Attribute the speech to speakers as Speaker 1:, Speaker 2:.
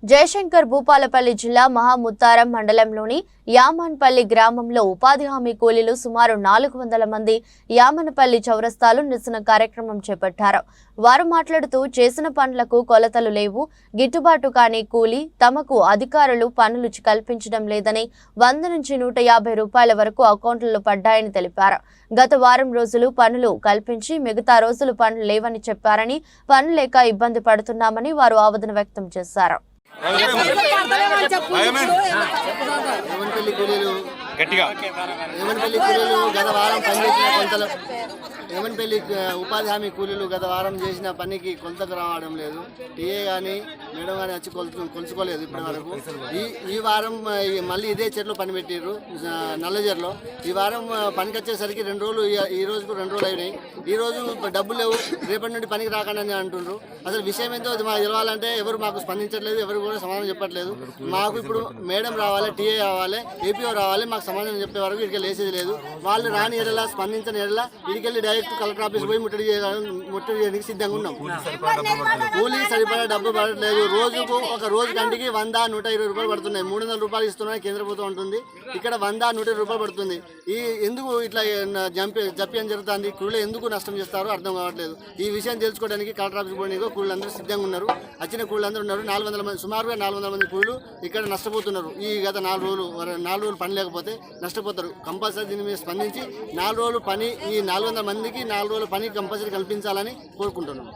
Speaker 1: జయశంకర్ భూపాలపల్లి జిల్లా మహాముత్తారం మండలంలోని యామన్పల్లి గ్రామంలో ఉపాధి హామీ కూలీలు సుమారు 400 మంది యామన్పల్లి చౌరస్తాలో నిరసన కార్యక్రమం చేపట్టారు. వారు మాట్లాడుతూ చేసిన పనులకు కొలతలు లేవు, గిట్టుబాటు కాని కూలీ తమకు అధికారులు పనులు కల్పించడం లేదని 100 నుంచి 150 రూపాయల వరకు అకౌంట్లలో పడ్డాయని తెలిపారు. గత వారం రోజులు పనులు కల్పించి మిగతా రోజులు పనులు లేవని చెప్పారని, పనులు లేక ఇబ్బంది పడుతున్నామని వారు ఆవేదన వ్యక్తం చేశారు.
Speaker 2: ఏమన్పల్లి కూలీలు గత వారం పనిచేసిన కొంతలు ఏమన్పల్లి ఉపాధి హామీ కూలీలు గత వారం చేసిన పనికి కొలతకు రావడం లేదు. టీఏ కానీ మేడం కానీ వచ్చి కొలుచుకోలేదు ఇప్పటి వరకు. ఈ వారం మళ్ళీ ఇదే చెట్లు పని పెట్టిర్రు నల్లజర్లో. ఈ వారం పనికి వచ్చేసరికి 2 రోజులు, ఈ రోజుకు 2 రోజులు అయినాయి. ఈ రోజు డబ్బులు లేవు, రేపటి నుండి పనికి రాకండి అంటుండ్రు. అసలు విషయం ఏంటో అది మాకు తెలవాలంటే ఎవరు మాకు స్పందించట్లేదు, ఎవరు కూడా సమాధానం చెప్పట్లేదు. మాకు ఇప్పుడు మేడం రావాలి, టీఏ రావాలి, ఏపీఓ రావాలి, మాకు సమాధానం చెప్పే వరకు ఇక్కడికి లేచేది లేదు. వాళ్ళు రాని ఎడలా స్పందించని ఎడలా ఇడికెళ్ళి డైరెక్ట్ కలెక్టర్ ఆఫీస్ పోయి ముట్టడి చేయడానికి సిద్ధంగా ఉన్నాం. కూలీ సరిపడా డబ్బు పడట్లేదు. రోజుకు ఒక రోజు గంటకి 100, 120 రూపాయలు పడుతున్నాయి. 300 రూపాయలు ఇస్తున్నాయి కేంద్ర ప్రభుత్వం ఉంటుంది. ఇక్కడ 100, 120 రూపాయలు పడుతుంది. ఎందుకు ఇట్లా జప్యం జరుగుతుంది? కూలీలు ఎందుకు నష్టం చేస్తారో అర్థం కావట్లేదు. ఈ విషయం తెలుసుకోవడానికి కలెక్టర్ ఆఫీస్ పోయి కూలీలందరూ సిద్ధంగా ఉన్నారు. వచ్చిన కూలీలందరూ ఉన్నారు. 400 మంది, సుమారుగా 400 మంది కూలీలు ఇక్కడ నష్టపోతున్నారు. ఈ గత 4 రోజులు పని లేకపోతే నష్టపోతారు. కంపల్సరీ దీని మీద స్పందించి 4 రోజులు పని, ఈ 400 మందికి 4 రోజుల పని కంపల్సరీ కల్పించాలని కోరుకుంటున్నాం.